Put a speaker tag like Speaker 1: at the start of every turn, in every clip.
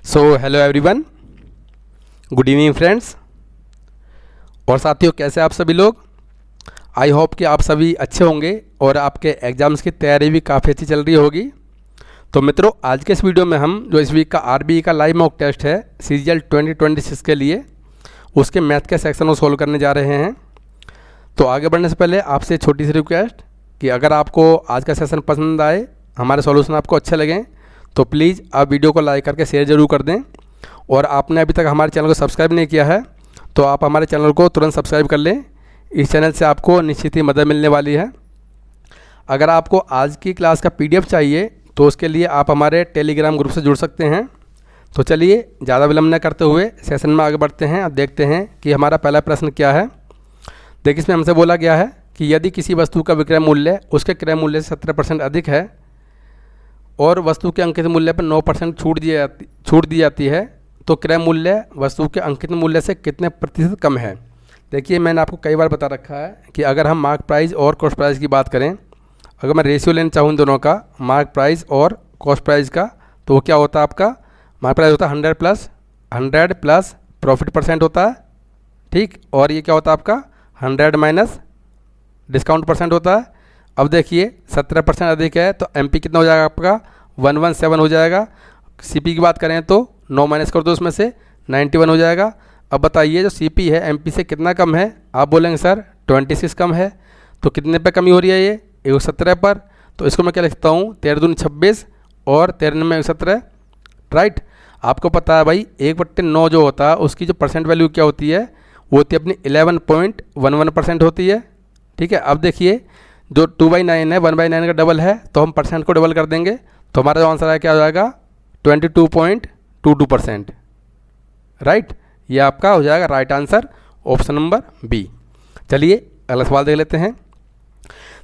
Speaker 1: So hello everyone, good evening friends और साथियों, कैसे आप सभी लोग। आई होप कि आप सभी अच्छे होंगे और आपके एग्ज़ाम्स की तैयारी भी काफ़ी अच्छी चल रही होगी। तो मित्रों, आज के इस वीडियो में हम जो इस वीक का आरबीई का लाइव मॉक टेस्ट है सीजीएल 2026 के लिए, उसके मैथ के सेक्शन को सोल्व करने जा रहे हैं। तो आगे बढ़ने से पहले आपसे छोटी सी रिक्वेस्ट कि अगर आपको आज का सेशन पसंद आए, हमारे सॉल्यूशन आपको अच्छे लगें, तो प्लीज़ आप वीडियो को लाइक करके शेयर ज़रूर कर दें। और आपने अभी तक हमारे चैनल को सब्सक्राइब नहीं किया है तो आप हमारे चैनल को तुरंत सब्सक्राइब कर लें। इस चैनल से आपको निश्चित ही मदद मिलने वाली है। अगर आपको आज की क्लास का पीडीएफ चाहिए तो उसके लिए आप हमारे टेलीग्राम ग्रुप से जुड़ सकते हैं। तो चलिए ज़्यादा विलंब न करते हुए सेशन में आगे बढ़ते हैं। अब देखते हैं कि हमारा पहला प्रश्न क्या है। देखिए, इसमें हमसे बोला गया है कि यदि किसी वस्तु का विक्रय मूल्य उसके क्रय मूल्य से 17% अधिक है और वस्तु के अंकित मूल्य पर 9% छूट दी जाती है, तो क्रय मूल्य वस्तु के अंकित मूल्य से कितने प्रतिशत कम है। देखिए, मैंने आपको कई बार बता रखा है कि अगर हम मार्क प्राइस और कॉस्ट प्राइस की बात करें, अगर मैं रेशियो लेना चाहूँ दोनों का, मार्क प्राइस और कॉस्ट प्राइस का, तो वो क्या होता है आपका, मार्क प्राइस होता है 100 प्लस प्रॉफिट परसेंट होता है, ठीक। और ये क्या होता है आपका 100 माइनस डिस्काउंट परसेंट होता है। अब देखिए 17% अधिक है तो एमपी कितना हो जाएगा आपका 117 हो जाएगा। सीपी की बात करें तो 9 माइनस कर दो उसमें से 91 हो जाएगा। अब बताइए जो सीपी है एमपी से कितना कम है। आप बोलेंगे सर 26 कम है, तो कितने पे कमी हो रही है ये 117 पर। तो इसको मैं क्या लिखता हूँ 13 दूनी 26 और 13 में 117, राइट। आपको पता है भाई 1/9 जो होता है उसकी जो परसेंट वैल्यू क्या होती है, वो होती है अपनी 11.11% होती है, ठीक है। अब देखिए जो 2/9 है 1/9 का डबल है, तो हम परसेंट को डबल कर देंगे तो हमारा जो आंसर है क्या हो जाएगा 22.22%, राइट। ये आपका हो जाएगा right answer, option number B. चलिए अगला सवाल देख लेते हैं।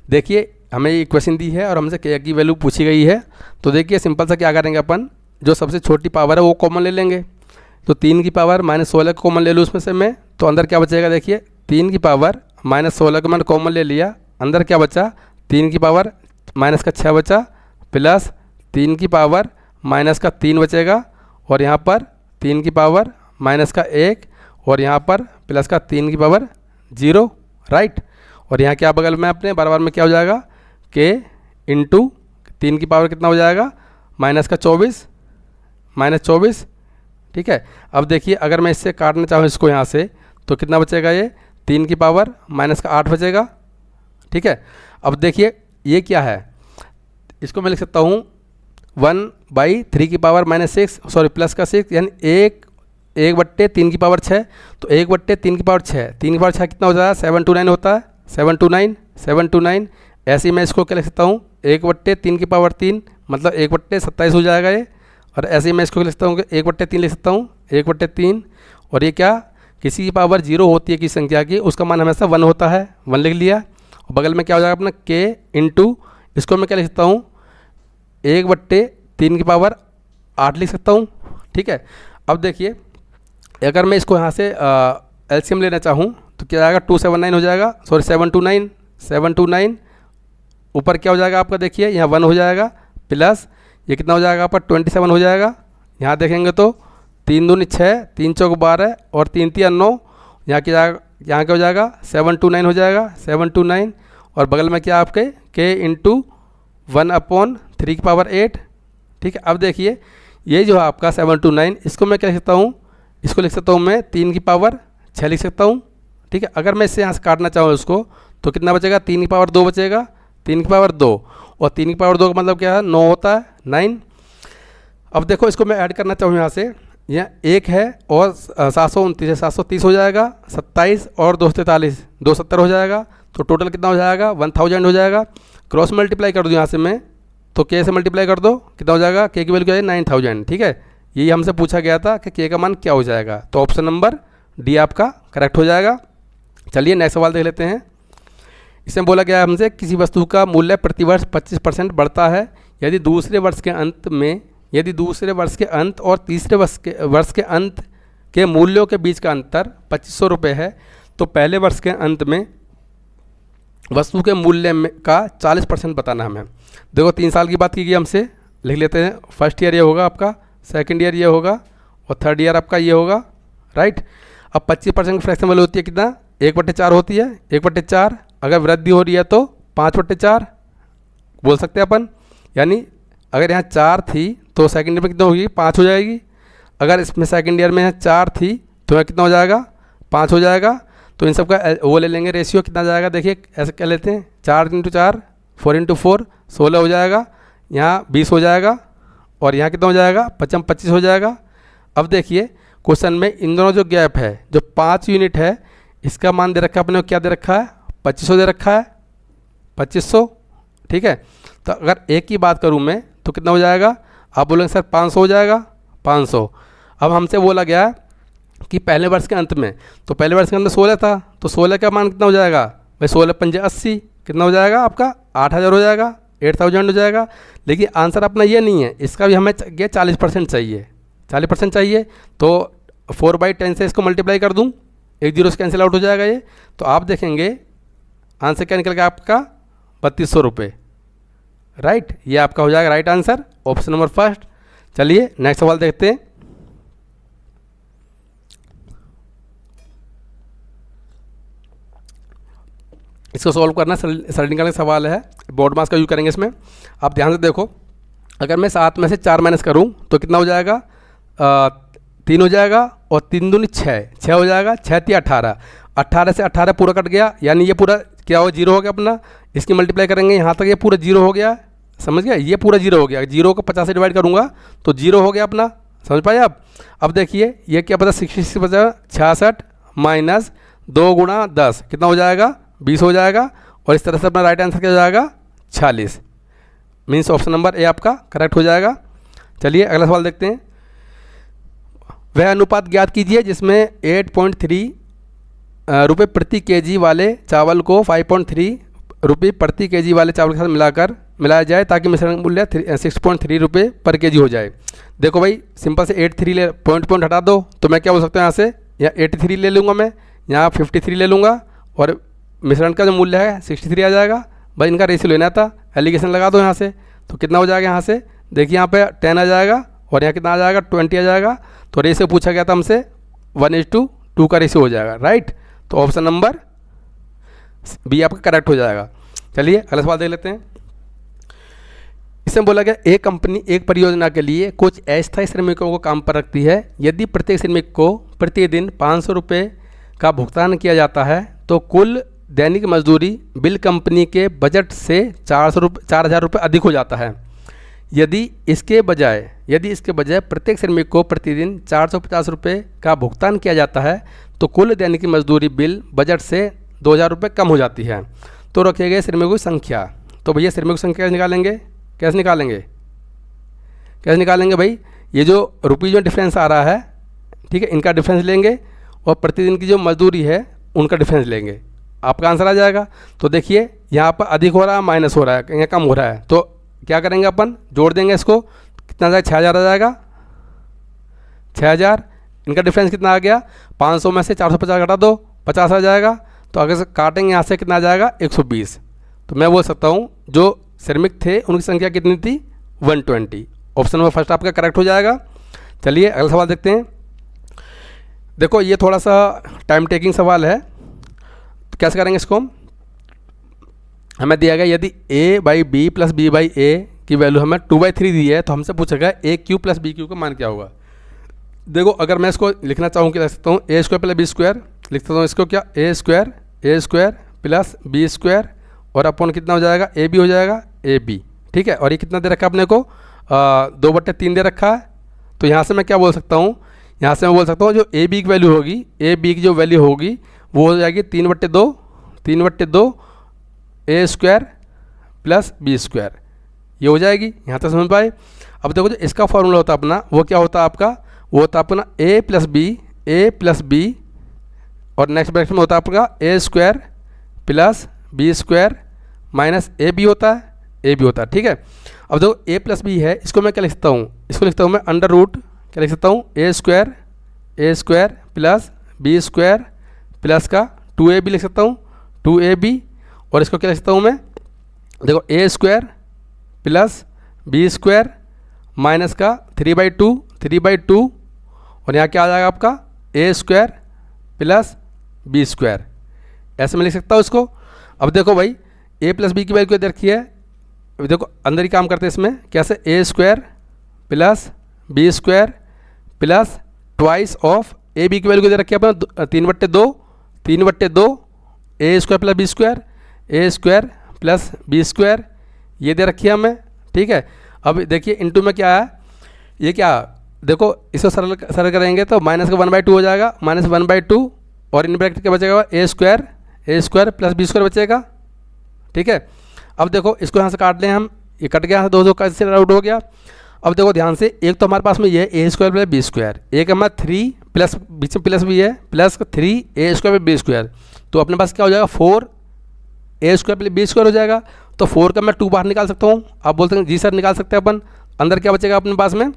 Speaker 1: देखिए हमें ये क्वेश्चन दी है और हमसे के की वैल्यू पूछी गई है। तो देखिए सिंपल सा क्या करेंगे अपन, जो सबसे छोटी पावर है वो कॉमन ले लेंगे। तो 3 की पावर -16 को कॉमन ले लूँ उसमें से मैं, तो अंदर क्या बचेगा। देखिए 3 की पावर -16 को मैंने कॉमन ले लिया, अंदर क्या बचा 3 की पावर माइनस का 6 बचा, प्लस 3 की पावर माइनस का 3 बचेगा, और यहाँ पर 3 की पावर माइनस का 1 और यहाँ पर प्लस का 3 की पावर 0, राइट। और यहाँ क्या बगल में अपने बार में क्या हो जाएगा के इंटू 3 की पावर कितना हो जाएगा माइनस का 24, ठीक है। अब देखिए अगर मैं इससे काटना चाहूँ इसको यहाँ से, तो कितना बचेगा ये 3 की पावर माइनस का 8 बचेगा, ठीक है। अब देखिए ये क्या है, इसको मैं लिख सकता हूँ 1/3 की पावर -6, सॉरी प्लस का 6, यानी 1/3 की पावर 6। तो 1/3 की पावर 6, 3 की पावर 6 कितना हो जाएगा 729 होता है, 729। ऐसे ही मैं इसको क्या लिख सकता हूँ 1/3 की पावर 3, मतलब 1/27 हो जाएगा ये। और ऐसे ही मैं इसको लिख सकता हूँ कि 1/3 लिख सकता हूँ 1/3। और ये क्या, किसी की पावर 0 होती है किसी संख्या की, उसका मान हमेशा 1 होता है, 1 लिख लिया। और बगल में क्या हो जाएगा अपना के इंटू, इसको मैं क्या लिख सकता हूँ 1/3 की पावर 8 लिख सकता हूँ, ठीक है। अब देखिए अगर मैं इसको यहाँ से एलसीएम लेना चाहूँ तो क्या आएगा 279 हो जाएगा, सॉरी 729। ऊपर क्या हो जाएगा आपका, देखिए यहाँ 1 हो जाएगा, प्लस ये कितना हो जाएगा आपका 27 हो जाएगा। यहाँ देखेंगे तो 3 दूनी 6, 3 चौक 12 और 3 3 9, यहाँ क्या हो जाएगा 729 हो जाएगा, 729। और बगल में क्या आपके के इंटू 1/3 की पावर 8, ठीक है। अब देखिए ये जो है आपका 729, इसको मैं क्या लिख सकता हूँ, इसको लिख सकता हूँ मैं 3 की पावर 6 लिख सकता हूँ, ठीक है। अगर मैं इससे यहाँ से काटना चाहूँ इसको, तो कितना बचेगा 3 की पावर 2 बचेगा, 3 की पावर 2, और 3 की पावर 2 का मतलब क्या है 9 होता है, 9। अब देखो इसको मैं ऐड करना चाहूँ यहाँ से, यहाँ 1 है और 729 है, 730 हो जाएगा, 27 और 243, 270 हो जाएगा। तो टोटल कितना हो जाएगा 1000 हो जाएगा। क्रॉस मल्टीप्लाई कर दो यहाँ से मैं, तो के से मल्टीप्लाई कर दो, कितना हो जाएगा के की वैल्यू क्या है 9000, ठीक है। यही हमसे पूछा गया था कि के का मान क्या हो जाएगा, तो ऑप्शन नंबर डी आपका करेक्ट हो जाएगा। चलिए नेक्स्ट सवाल देख लेते हैं। इसमें बोला गया है हमसे किसी वस्तु का मूल्य प्रतिवर्ष 25% बढ़ता है यदि दूसरे वर्ष के अंत और तीसरे वर्ष के अंत के मूल्यों के बीच का अंतर 2500 रुपये है, तो पहले वर्ष के अंत में वस्तु के मूल्य में का 40% बताना हमें। देखो 3 साल की बात की गई हमसे, लिख लेते हैं। फर्स्ट ईयर ये होगा आपका सेकेंड ईयर ये होगा और थर्ड ईयर आपका ये होगा, राइट। अब 25% की फ्रैक्शन वैल्यू होती है कितना, 1/4 होती है, 1/4। अगर वृद्धि हो रही है तो 5/4 बोल सकते हैं अपन। यानी अगर यहाँ 4 थी तो सेकेंड ईयर में कितना होगी, 5 हो जाएगी। अगर इसमें सेकेंड ईयर में यहाँ 4 थी तो यहाँ कितना हो जाएगा, 5 हो जाएगा। तो इन सब का वो ले लेंगे रेशियो, कितना जाएगा देखिए, ऐसे क्या लेते हैं, 4 × 4 4 × 4 16 हो जाएगा, यहाँ 20 हो जाएगा और यहाँ कितना हो जाएगा, 25 हो जाएगा। अब देखिए क्वेश्चन में इन दोनों जो गैप है, जो 5 यूनिट है, इसका मान दे रखा है अपने को, क्या दे रखा है, 2500 दे रखा है, 2500, ठीक है। तो अगर एक की बात करूँ मैं तो कितना हो जाएगा, आप बोलेंगे सर 500 हो जाएगा, 500। अब हमसे बोला गया कि पहले वर्ष के अंत में, तो पहले वर्ष के अंत में 16 था, तो 16 का मान कितना हो जाएगा भाई, 16 × 5 = 80, कितना हो जाएगा आपका, 8000 हो जाएगा, 8000 हो जाएगा। लेकिन आंसर अपना ये नहीं है, इसका भी हमें 40% चाहिए, 40% चाहिए। तो 4/10 से इसको मल्टीप्लाई कर दूँ, एक जीरो से कैंसिल आउट हो जाएगा ये। तो आप देखेंगे आंसर क्या निकल गया आपका, 3200 रुपये, राइट। ये आपका हो जाएगा right answer, option number first. चलिए नेक्स्ट सवाल देखते हैं। इसको सॉल्व करना सरल निकालने का सवाल है, बोर्ड मास का यूज करेंगे इसमें। आप ध्यान से देखो, अगर मैं 7 में से 4 माइनस करूं तो कितना हो जाएगा, 3 हो जाएगा और 3 दूनी 6 हो जाएगा, 6 × 18, 18 से 18 पूरा कट गया, यानी ये पूरा क्या हो, जीरो हो गया अपना। इसकी मल्टीप्लाई करेंगे यहाँ तक, ये पूरा जीरो हो गया, समझ गया, ये पूरा जीरो हो गया। जीरो को 50 से डिवाइड करूँगा तो जीरो हो गया अपना, समझ पाए आप। अब देखिए ये क्या पता, 66 बचा 66 माइनस 2 × 10 कितना हो जाएगा, 20 हो जाएगा। और इस तरह से अपना राइट आंसर क्या हो जाएगा, 46। मीन्स ऑप्शन नंबर ए आपका करेक्ट हो जाएगा। चलिए अगला सवाल देखते हैं। वह अनुपात ज्ञात कीजिए जिसमें 8.3 रुपये प्रति केजी वाले चावल को 5.3 रुपये प्रति केजी वाले चावल के साथ मिलाया जाए ताकि मिश्रण मूल्य 6.3 रुपये पर केजी हो जाए। देखो भाई सिंपल से 83 ले, पॉइंट हटा दो, तो मैं क्या बोल सकता हूँ, यहाँ से यहाँ 83 ले लूँगा, मैं यहाँ 53 ले लूँगा और मिश्रण का जो मूल्य है 63 आ जाएगा। भाई इनका रेशियो लेना था, एलिगेशन लगा दो यहाँ से, तो कितना हो जाएगा, यहाँ से देखिए यहाँ पे 10 आ जाएगा और यहाँ कितना आ जाएगा, 20 आ जाएगा। तो रेशियो पूछा गया था हमसे 1:2 का रेशियो हो जाएगा, राइट। तो ऑप्शन नंबर बी आपका करेक्ट हो जाएगा। चलिए अगला सवाल देख लेते हैं। इसमें बोला गया एक कंपनी एक परियोजना के लिए कुछ अस्थायी श्रमिकों को काम पर रखती है। यदि प्रत्येक श्रमिक को प्रतिदिन 500 रुपये का भुगतान किया जाता है तो कुल दैनिक मजदूरी बिल कंपनी के बजट से 4,000 रुपये अधिक हो जाता है। यदि इसके बजाय प्रत्येक श्रमिक को प्रतिदिन 450 रुपये का भुगतान किया जाता है तो कुल दैनिक मजदूरी बिल बजट से 2,000 रुपये कम हो जाती है। तो रखे गए श्रमिकों की संख्या, तो भैया श्रमिकों की संख्या कैसे निकालेंगे भाई, ये जो रुपये जो डिफरेंस आ रहा है, ठीक है, इनका डिफरेंस लेंगे और प्रतिदिन की जो मजदूरी है उनका डिफरेंस लेंगे, आपका आंसर आ जाएगा। तो देखिए यहाँ पर अधिक हो रहा है, माइनस हो रहा है, यहाँ कम हो रहा है, तो क्या करेंगे अपन, जोड़ देंगे इसको, कितना आ जाएगा, 6,000 आ जाएगा, 6,000। इनका डिफरेंस कितना आ गया, 500 में से 450 घटा दो, 50 आ जाएगा। तो अगर काटेंगे यहाँ से कितना आ जाएगा, 120। तो मैं बोल सकता हूँ जो श्रमिक थे उनकी संख्या कितनी थी, 120। ऑप्शन नंबर फर्स्ट आपका करेक्ट हो जाएगा। चलिए अगला सवाल देखते हैं। देखो ये थोड़ा सा टाइम टेकिंग सवाल है, तो कैसे करेंगे इसको हम, हमें दिया गया यदि a/b + b/a की वैल्यू हमें 2/3 दी है तो हमसे पूछा गया a³ + b³ का मान क्या होगा। देखो अगर मैं इसको लिखना चाहूँ कि लिख सकता हूँ a² + b² लिख सकता हूँ, इसको क्या a² + b² और अपन कितना हो जाएगा, ab हो जाएगा, ab, ठीक है। और ये कितना दे रखा है अपने को, 2/3 दे रखा है। तो यहाँ से मैं क्या बोल सकता हूँ, यहाँ से मैं बोल सकता हूँ जो ab की वैल्यू होगी, ab की जो वैल्यू होगी वो हो जाएगी 3/2 a² + b², ये हो जाएगी। यहाँ तक समझ पाए। अब देखो जो इसका फॉर्मूला होता है अपना, वो क्या होता है आपका, वो होता है अपना a + b और नेक्स्ट ब्रैकेट में होता है आपका a² + b² माइनस ab होता है, ठीक है। अब देखो a + b है, इसको मैं क्या लिख सकता हूँ, इसको लिखता हूँ मैं √ क्या लिख सकता हूँ, a² + b² प्लस का 2ab लिख सकता हूँ, 2ab। और इसको क्या लिख सकता हूँ मैं, देखो a² + b² माइनस का 3/2 3/2 और यहाँ क्या आ जाएगा आपका ए स्क्वायर प्लस बी स्क्वायर, ऐसे मैं लिख सकता हूँ इसको। अब देखो भाई ए प्लस बी की वैल्यू क्या रखी है, अब देखो अंदर ही काम करते हैं इसमें, कैसे A square plus B square plus twice of A B की वैल्यू क्या रखी है अपना 3/2 A square plus B square ये दे रखी है हमें, ठीक है। अब देखिए इनटू में क्या है, ये क्या देखो इसको सरल करेंगे तो माइनस का 1/2 हो जाएगा, -1/2 और इन ब्रैकेट क्या बचेगा ए स्क्वायर प्लस बी स्क्वायर बचेगा, ठीक है। अब देखो इसको यहाँ से काट लें हम, ये कट गया, दो का इससे आउट हो गया। अब देखो ध्यान से, एक तो हमारे पास में ये है ए स्क्वायर प्लस बी स्क्वायर, एक हमारा 3 प्लस बीच में प्लस भी है प्लस 3 ए स्क्वायर प्लस बी स्क्वायर, तो अपने पास क्या हो जाएगा 4 ए स्क्वायर प्लस बी स्क्वायर हो जाएगा। तो 4 का मैं 2 बाहर निकाल सकता हूँ, आप बोलते हैं जी सर निकाल सकते हैं अपन। अंदर क्या बचेगा अपने पास में,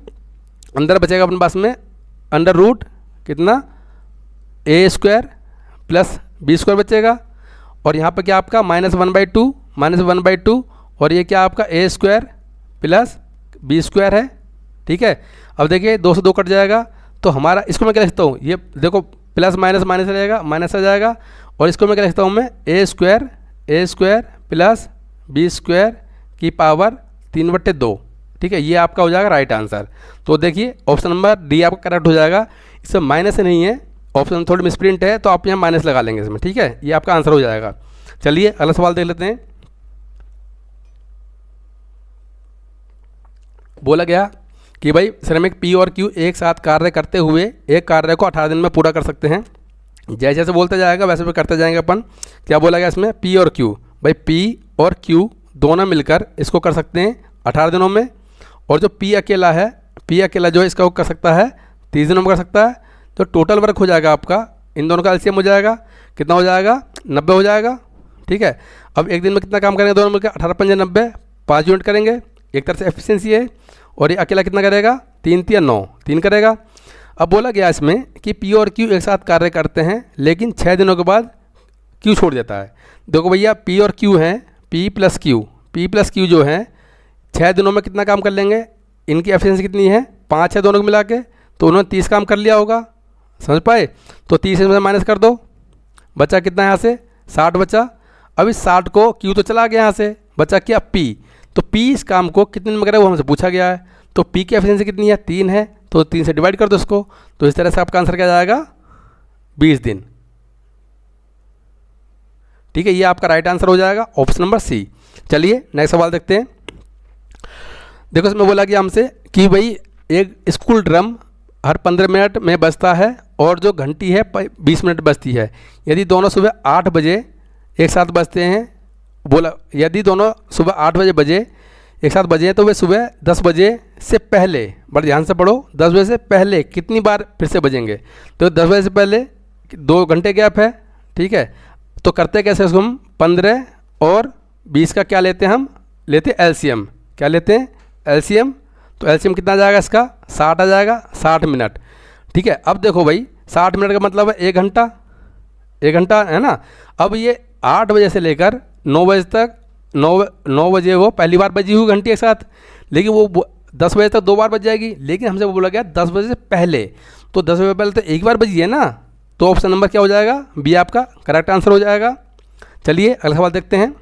Speaker 1: अंदर बचेगा अपने पास में अंडर रूट कितना ए स्क्वायर प्लस बी स्क्वायर बचेगा, और यहाँ पर क्या आपका -1/2 और ये क्या आपका ए स्क्वायर प्लस बी स्क्वायर है, ठीक है। अब देखिए 2 से 2 कट जाएगा, तो हमारा इसको मैं क्या लिखता हूँ, ये देखो प्लस माइनस माइनस रहेगा, माइनस आ जाएगा, और इसको मैं क्या लिखता हूँ मैं ए स्क्वायर प्लस बी स्क्वायर की पावर 3/2, ठीक है। ये आपका हो जाएगा राइट आंसर। तो देखिए ऑप्शन नंबर डी आपका करेक्ट हो जाएगा, इसमें माइनस नहीं है, ऑप्शन थोड़ी मिसप्रिंट है तो आप यहाँ माइनस लगा लेंगे इसमें, ठीक है। ये आपका आंसर हो जाएगा। चलिए अगला सवाल देख लेते हैं। बोला गया कि भाई श्रमिक पी और क्यू एक साथ कार्य करते हुए एक कार्य को 18 दिन में पूरा कर सकते हैं। जैसे जैसे बोलते जाएगा वैसे भी करते जाएंगे अपन। क्या बोला गया इसमें, पी और क्यू, भाई पी और क्यू दोनों मिलकर इसको कर सकते हैं 18 दिनों में, और जो पी अकेला है, पी अकेला जो इसका वो कर सकता है 30 दिनों में कर सकता है। तो टोटल वर्क हो जाएगा आपका, इन दोनों का एलसीएम हो जाएगा, कितना हो जाएगा 90 हो जाएगा, ठीक है। अब एक दिन में कितना काम करेंगे दोनों मिलकर, 18 × 5 = 90, 5 यूनिट करेंगे, एक तरह से एफिशिएंसी है। और ये अकेला कितना करेगा, 3 × 3 = 9, 3 करेगा। अब बोला गया इसमें कि पी और क्यू एक साथ कार्य करते हैं लेकिन 6 दिनों के बाद क्यू छोड़ देता है। देखो भैया पी और क्यू हैं, पी प्लस क्यू जो है 6 दिनों में कितना काम कर लेंगे, इनकी एफिशिएंसी कितनी है 5 है दोनों को मिला के, तो उन्होंने 30 काम कर लिया होगा, समझ पाए। तो 30 में माइनस कर दो, बचा कितना यहाँ से 60 बचा। अब इस 60 को क्यू तो चला गया यहाँ से, बचा क्या पी, तो पी इस काम को कितने दिन में करेगा वो हमसे पूछा गया है। तो पी की एफिशिएंसी कितनी है 3 है, तो 3 से डिवाइड कर दो इसको, तो इस तरह से आपका आंसर क्या जाएगा 20 दिन, ठीक है। ये आपका राइट आंसर हो जाएगा ऑप्शन नंबर सी। चलिए नेक्स्ट सवाल देखते हैं। देखो इसमें बोला गया हमसे कि भाई एक स्कूल ड्रम हर 15 मिनट में बजता है और जो घंटी है 20 मिनट बजती है। यदि दोनों सुबह 8 बजे एक साथ बजते हैं, बोला यदि दोनों सुबह 8 बजे बजे एक साथ बजे हैं तो वे सुबह 10 बजे से पहले, बड़े ध्यान से पढ़ो, 10 बजे से पहले कितनी बार फिर से बजेंगे। तो 10 बजे से पहले 2 घंटे गैप है, ठीक है। तो करते कैसे उसको हम 15 और 20 का क्या लेते हैं, हम लेते हैं एलसीएम। क्या लेते हैं एलसीएम, तो एलसीएम कितना आ जाएगा इसका 60 आ जाएगा, 60 मिनट, ठीक है। अब देखो भाई 60 मिनट का मतलब है 1 घंटा, 1 घंटा है ना। अब ये 8 बजे से लेकर 9 बजे तक, 9 बजे वो पहली बार बजी हुई घंटी एक साथ, लेकिन वो 10 बजे तक 2 बार बज जाएगी, लेकिन हमसे वो बोला गया 10 बजे से पहले, तो 10 बजे पहले तो एक बार बजी है ना, तो ऑप्शन नंबर क्या हो जाएगा बी आपका करेक्ट आंसर हो जाएगा। चलिए अगला सवाल देखते हैं।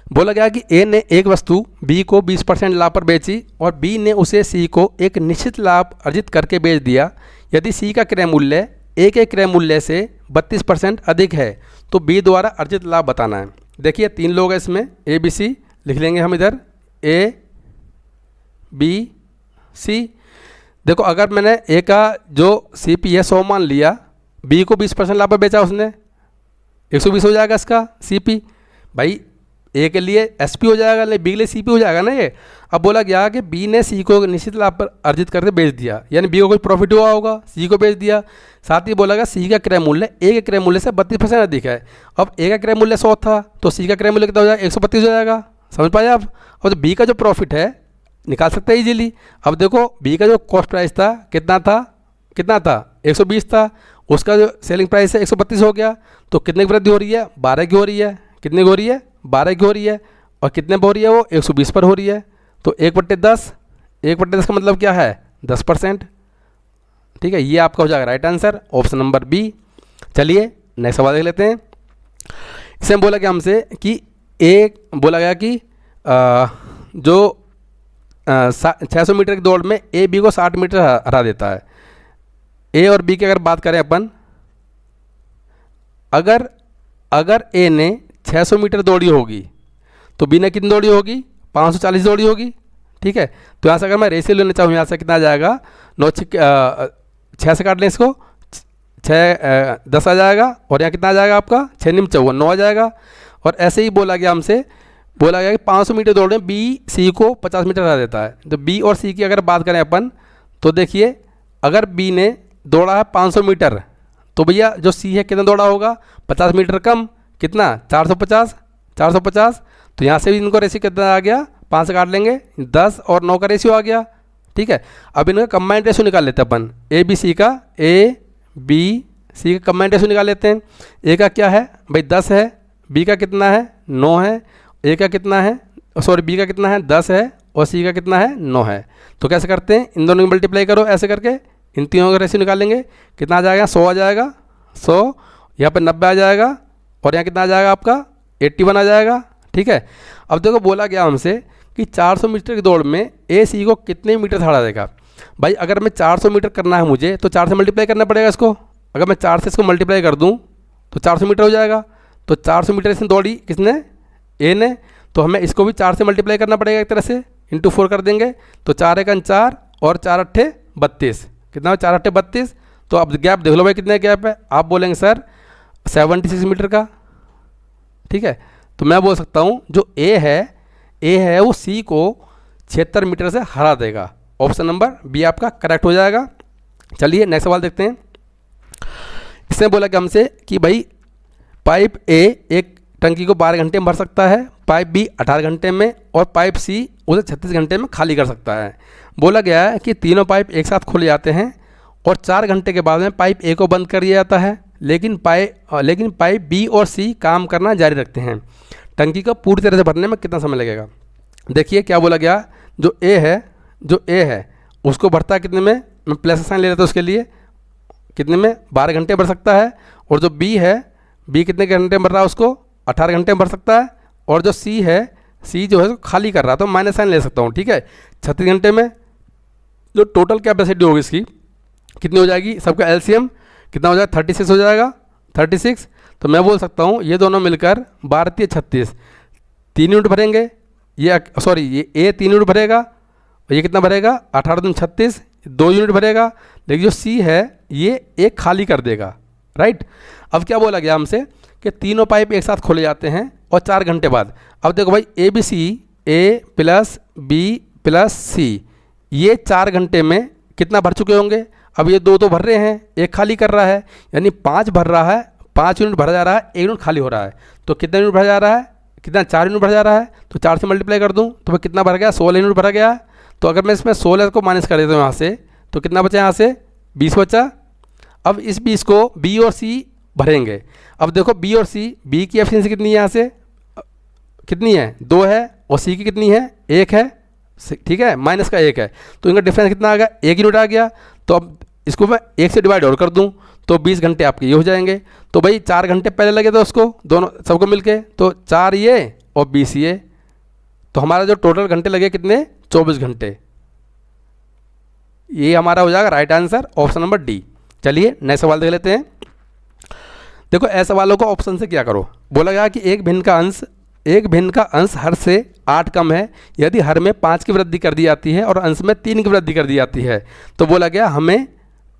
Speaker 1: बोला गया कि ए ने एक वस्तु बी को 20% लाभ पर बेची और बी ने उसे सी को एक निश्चित लाभ अर्जित करके बेच दिया। यदि सी का क्रय मूल्य ए के क्रय मूल्य से 32% अधिक है तो बी द्वारा अर्जित लाभ बताना है। देखिए 3 लोग हैं इसमें, ए बी सी लिख लेंगे हम इधर, ए बी सी। देखो अगर मैंने ए का जो सी पी है 100 मान लिया, बी को 20% लाभ पर बेचा उसने, 120 हो जाएगा इसका सी पी। भाई ए के लिए एस पी हो जाएगा, नहीं बी के लिए सी पी हो जाएगा ना ये। अब बोला गया कि बी ने सी को निश्चित लाभ पर अर्जित करके बेच दिया, यानी बी को कोई प्रॉफिट हुआ होगा, सी को बेच दिया। साथ ही बोला गया सी का क्रय मूल्य ए के क्रय मूल्य से 32% अधिक है। अब ए का क्रय मूल्य 100 था तो सी का क्रय मूल्य कितना हो जाएगा 132 हो जाएगा, समझ पाए आप। और तो बी का जो प्रॉफिट है निकाल सकते हैं इजीली। अब देखो बी का जो कॉस्ट प्राइस था कितना था 120 था, उसका जो सेलिंग प्राइस है 132 हो गया, तो कितने की वृद्धि हो रही है 12 की हो रही है, कितने की हो रही है 12 की हो रही है, और कितने पर हो रही है वो 120 पर हो रही है। तो 1/10 का मतलब क्या है 10%। ठीक है, ये आपका हो जाएगा right answer, option number B. चलिए नेक्स्ट सवाल देख लेते हैं। इसमें बोला गया हमसे कि एक बोला गया कि जो 600 मीटर की दौड़ में ए बी को 60 मीटर हरा देता है। ए और बी की अगर बात करें अपन, अगर ए ने 600 मीटर दौड़ी होगी तो बी ने कितनी दौड़ी होगी, 540 दौड़ी होगी। ठीक है, तो यहाँ से अगर मैं रेशियो लेना चाहूँ, यहाँ से कितना आ जाएगा, 6 से काट लें इसको, 10 आ जाएगा, और यहाँ कितना आ जाएगा आपका 6 निम 54, 9 आ जाएगा। और ऐसे ही बोला गया हमसे, बोला गया कि 500 मीटर दौड़ में बी सी को 50 मीटर हरा देता है। तो बी और सी की अगर बात करें अपन, तो देखिए अगर बी ने दौड़ा है 500 मीटर, तो भैया जो सी है कितना दौड़ा होगा, 50 मीटर कम, कितना 450। तो यहाँ से भी इनको रेशियो कितना आ गया, 5 से काट लेंगे, 10 और 9 का रेशियो आ गया। ठीक है, अब इनका कंबाइंड रेशियो निकाल लेते हैं अपन, ए बी सी का कंबाइंड रेशियो निकाल लेते हैं। ए का क्या है भाई 10 है, बी का कितना है 9 है, ए का कितना है, सॉरी बी का कितना है 10 है, और सी का कितना है 9 है। तो कैसे करते हैं, इन दोनों की मल्टीप्लाई करो, ऐसे करके इन तीनों का रेशियो निकालेंगे, कितना आ जाएगा 100 आ जाएगा, 100 यहाँ पर 90 आ जाएगा, और यहाँ कितना आ जाएगा आपका 81 आ जाएगा। ठीक है, अब देखो बोला गया हमसे कि 400 मीटर की दौड़ में ए सी को कितने मीटर हरा देगा। भाई अगर मैं 400 मीटर करना है मुझे, तो 4 से मल्टीप्लाई करना पड़ेगा इसको। अगर मैं 4 से इसको मल्टीप्लाई कर दूँ तो 400 मीटर हो जाएगा। तो 400 मीटर इसने दौड़ी किसने, ए ने, तो हमें इसको भी 4 से मल्टीप्लाई करना पड़ेगा एक तरह से, इंटू 4 कर देंगे। तो 4 एकन 4 और 4 अट्ठे 32, कितना 4 अट्ठे 32। तो अब गैप देख लो भाई कितने गैप है, आप बोलेंगे सर 76 मीटर का। ठीक है, तो मैं बोल सकता हूँ जो ए है वो सी को 76 मीटर से हरा देगा। ऑप्शन नंबर बी आपका करेक्ट हो जाएगा। चलिए नेक्स्ट सवाल देखते हैं। इसमें बोला कि हमसे कि भाई पाइप ए एक टंकी को 12 घंटे में भर सकता है, पाइप बी 18 घंटे में, और पाइप सी उसे 36 घंटे में खाली कर सकता है। बोला गया है कि तीनों पाइप एक साथ खोले जाते हैं और 4 घंटे के बाद में पाइप ए को बंद कर दिया जाता है, लेकिन पाइप बी और सी काम करना जारी रखते हैं। टंकी को पूरी तरह से भरने में कितना समय लगेगा। देखिए क्या बोला गया, जो ए है उसको भरता है कितने में, मैं प्लस साइन ले लेता हूँ उसके लिए, कितने में 12 घंटे भर सकता है। और जो बी है, बी कितने घंटे में भर रहा है, उसको 18 घंटे में भर सकता है। और जो सी जो है उसको खाली कर रहा है, तो माइनस साइन ले सकता हूँ। ठीक है, 36 घंटे में जो टोटल कैपेसिटी होगी इसकी कितनी हो जाएगी, सबका एलसीएम कितना हो जाएगा 36 हो जाएगा, 36। तो मैं बोल सकता हूँ ये दोनों मिलकर 12 36 3 यूनिट भरेंगे, ये ए 3 यूनिट भरेगा, और ये कितना भरेगा 18 दूनी 36, 2 यूनिट भरेगा। लेकिन जो सी है ये एक खाली कर देगा। राइट, अब क्या बोला गया हमसे कि तीनों पाइप एक साथ खोले जाते हैं और 4 घंटे बाद। अब देखो भाई A B C, A plus B plus C, ये 4 घंटे में कितना भर चुके होंगे। अब ये 2 तो भर रहे हैं, एक खाली कर रहा है, यानी 5 भर रहा है, 5 यूनिट भरा जा रहा है, 1 यूनिट खाली हो रहा है। तो कितना यूनिट भरा जा रहा है, कितना 4 यूनिट भरा जा रहा है। तो 4 से मल्टीप्लाई कर दूँ तो भाई कितना भर गया, 16 यूनिट भरा गया। तो अगर मैं इसमें 16 को माइनस कर देता हूँ यहाँ से, तो कितना बचा यहाँ से 20 बचा। अब इस 20 को बी और सी भरेंगे। अब देखो बी और सी, बी की एफिशिएंसी कितनी है, यहाँ से कितनी है 2 है, और सी की कितनी है 1 है। ठीक है, माइनस का 1 है, तो इनका डिफरेंस कितना आ गया 1 यूनिट आ गया। तो अब इसको मैं 1 से डिवाइड और कर दूं तो 20 घंटे आपके ये हो जाएंगे। तो भाई 4 घंटे पहले लगे थे उसको, दोनों सबको मिलके, तो 4 ये और 20 ये, तो हमारा जो टोटल घंटे लगे कितने 24 घंटे। ये हमारा हो जाएगा right answer, option number D. चलिए नए सवाल देख लेते हैं। देखो ऐसे सवालों को ऑप्शन से क्या करो, बोला गया कि एक भिन्न का अंश हर से 8 कम है यदि हर में 5 की वृद्धि कर दी जाती है और अंश में 3 की वृद्धि कर दी जाती है। तो बोला गया हमें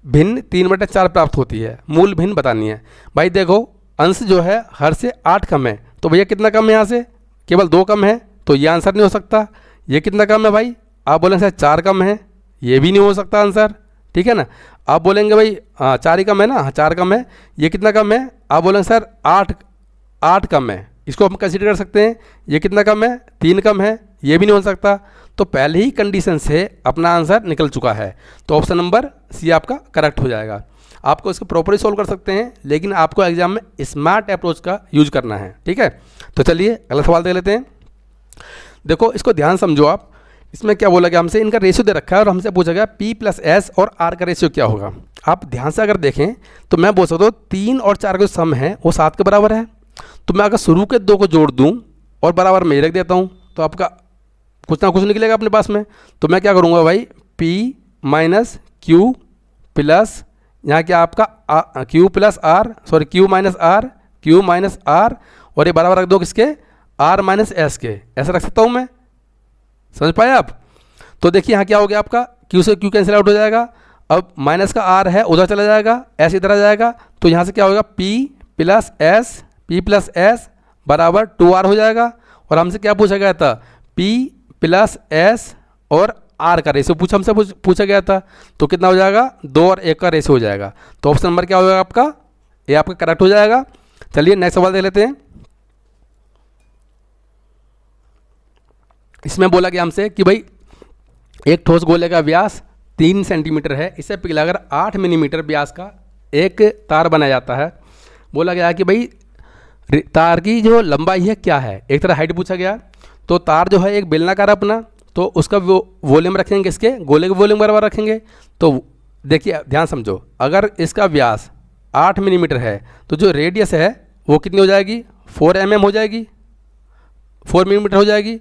Speaker 1: भिन्न 3/4 प्राप्त होती है, मूल भिन्न बतानी है। भाई देखो अंश जो है हर से 8 कम है, तो भैया कितना कम है, यहाँ से केवल 2 कम है, तो ये आंसर नहीं हो सकता। ये कितना कम है भाई, आप बोलेंगे सर 4 कम है, ये भी नहीं हो सकता आंसर। ठीक है ना, आप बोलेंगे भाई 4 ही कम है ना, 4 कम है। ये कितना कम है, आप बोलेंगे सर 8 कम है, इसको हम कंसीडर कर सकते हैं। ये कितना कम है, 3 कम है, ये भी नहीं हो सकता। तो पहले ही कंडीशन से अपना आंसर निकल चुका है, तो ऑप्शन नंबर सी आपका करेक्ट हो जाएगा। आपको इसको प्रॉपरली सॉल्व कर सकते हैं, लेकिन आपको एग्जाम में स्मार्ट अप्रोच का यूज करना है। ठीक है, तो चलिए अगला सवाल देख लेते हैं। देखो इसको ध्यान समझो आप इसमें क्या बोला गया हमसे, इनका रेशियो दे रखा है और हमसे पूछा गया P प्लस एस और R का रेशियो क्या होगा। आप ध्यान से अगर देखें तो मैं बोल सकता हूँ 3 और 4 का जो सम है वो 7 के बराबर है। तो मैं अगर शुरू के 2 को जोड़ दूँ और बराबर में ही रख देता हूँ तो आपका कुछ ना कुछ निकलेगा अपने पास में। तो मैं क्या करूँगा भाई, P माइनस क्यू प्लस यहाँ क्या आपका Q plus R, sorry Q minus R, Q minus R, और ये बराबर रख दो किसके, R माइनस एस के। ऐसा रख सकता हूँ मैं, समझ पाए आप। तो देखिए यहाँ क्या हो गया आपका, Q से Q कैंसिल आउट हो जाएगा। अब माइनस का R है उधर चला जाएगा, S इधर आ जाएगा, तो यहाँ से क्या होगा P प्लस एस बराबर 2R हो जाएगा। और हमसे क्या पूछा गया था, P प्लस एस और R का रेशियो हमसे पूछा गया था। तो कितना हो जाएगा, 2 और 1 का रेशियो हो जाएगा। तो ऑप्शन नंबर क्या हो जाएगा आपका, ये आपका करेक्ट हो जाएगा। चलिए नेक्स्ट सवाल देख लेते हैं। इसमें बोला गया हमसे कि भाई एक ठोस गोले का व्यास 3 सेंटीमीटर है, इसे पिघलाकर 8 मिलीमीटर व्यास का एक तार बनाया जाता है। बोला गया कि भाई तार की जो लंबाई है क्या है, एक तरह हाइट पूछा गया। तो तार जो है एक बेलनाकार अपना, तो उसका वॉल्यूम रखेंगे इसके गोले के वॉल्यूम बराबर रखेंगे। तो देखिए ध्यान समझो, अगर इसका व्यास 8 मिलीमीटर है तो जो रेडियस है वो कितनी हो जाएगी, 4 mm हो जाएगी, 4 मिलीमीटर हो जाएगी।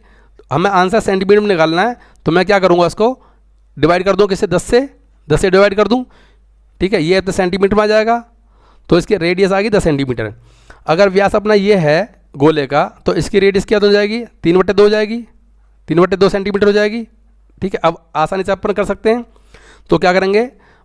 Speaker 1: हमें आंसर सेंटीमीटर में निकालना है, तो मैं क्या करूँगा, उसको डिवाइड कर दूँ किससे, 10 से डिवाइड कर दूँ, ठीक है। ये तो सेंटीमीटर में आ जाएगा, तो इसकी रेडियस आ गई 10 सेंटीमीटर। अगर व्यास अपना ये है गोले का, तो इसकी रेडियस क्या हो जाएगी, 3/2 हो जाएगी, 3/2 सेंटीमीटर हो जाएगी, ठीक है। अब आसानी से अपन कर सकते हैं। तो क्या करेंगे